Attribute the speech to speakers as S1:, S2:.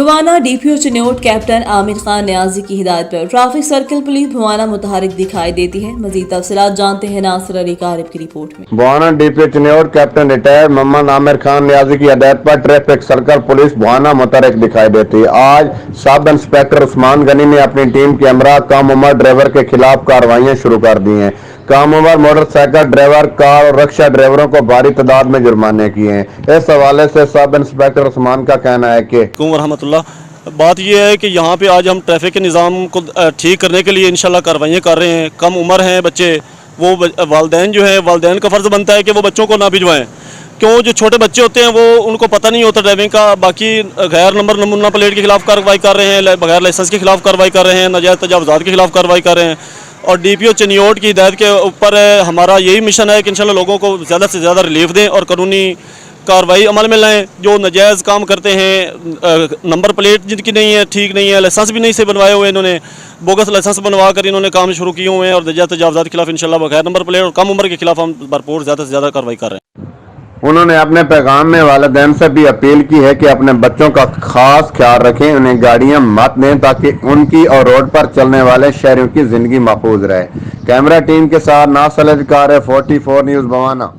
S1: Bawana DPO Chiniot captain Aamir Khan Niazi की हिदायत पर ट्रैफिक सर्कल पुलिस भवाना मुतहरिक दिखाई देती है। मजीद तफसीलात जानते हैं नासिर अली कारब की रिपोर्ट में।
S2: Bhowana DPO Chiniot captain retired Mohammad Aamir Khan Niazi की हिदायत पर ट्रैफिक सर्कल पुलिस भवाना मुतहरिक दिखाई देती है। आज सब इंस्पेक्टर उस्मान गनी ने अपनी टीम के हमरा कम उम्र ड्राइवर के खिलाफ कार्रवाइयां शुरू कर दी हैं। कम उम्र मोटरसाइकिल ड्राइवर, कार और रिक्शा ड्राइवरों को भारी तादाद में जुर्माने किए हैं। इस हवाले से सब इंस्पेक्टर उस्मान का कहना है कि
S3: बात यह है कि यहाँ पे आज हम ट्रैफिक के निज़ाम को ठीक करने के लिए इंशाल्लाह कार्रवाइयाँ कर रहे हैं। कम उम्र हैं बच्चे, वो वालिदैन जो है, वालिदैन का फ़र्ज़ बनता है कि वो बच्चों को ना भिजवाएं। क्यों, जो छोटे बच्चे होते हैं वो उनको पता नहीं होता ड्राइविंग का। बाकी गैर नंबर प्लेट के खिलाफ कार्रवाई कर रहे हैं, बगैर लाइसेंस के खिलाफ कार्रवाई कर रहे हैं, नाजायज़ तजावुज़ात के खिलाफ कार्रवाई कर रहे हैं। और डीपीओ चिन्योट की हिदायत के ऊपर हमारा यही मिशन है कि इंशाल्लाह लोगों को ज़्यादा से ज़्यादा रिलीफ दें और कानूनी कार्रवाई अमल में लाएं। जो नाजायज़ काम करते हैं, नंबर प्लेट जिनकी नहीं है, ठीक नहीं है, लाइसेंस भी नहीं से बनवाए हुए, इन्होंने बोगस लाइसेंस बनवा कर इन्होंने काम शुरू किए हुए हैं और नाजायज़ तजावुज़ात के खिलाफ इंशाल्लाह बगैर नंबर प्लेट और कम उम्र के खिलाफ हम भरपूर ज़्यादा से ज़्यादा कार्रवाई कर रहे हैं।
S2: उन्होंने अपने पैगाम में वालिदैन से भी अपील की है कि अपने बच्चों का खास ख्याल रखें, उन्हें गाड़ियां मत दें ताकि उनकी और रोड पर चलने वाले शहरियों की जिंदगी महफूज रहे। कैमरा टीम के साथ नासिर अली कारब, 44 न्यूज़ भवाना।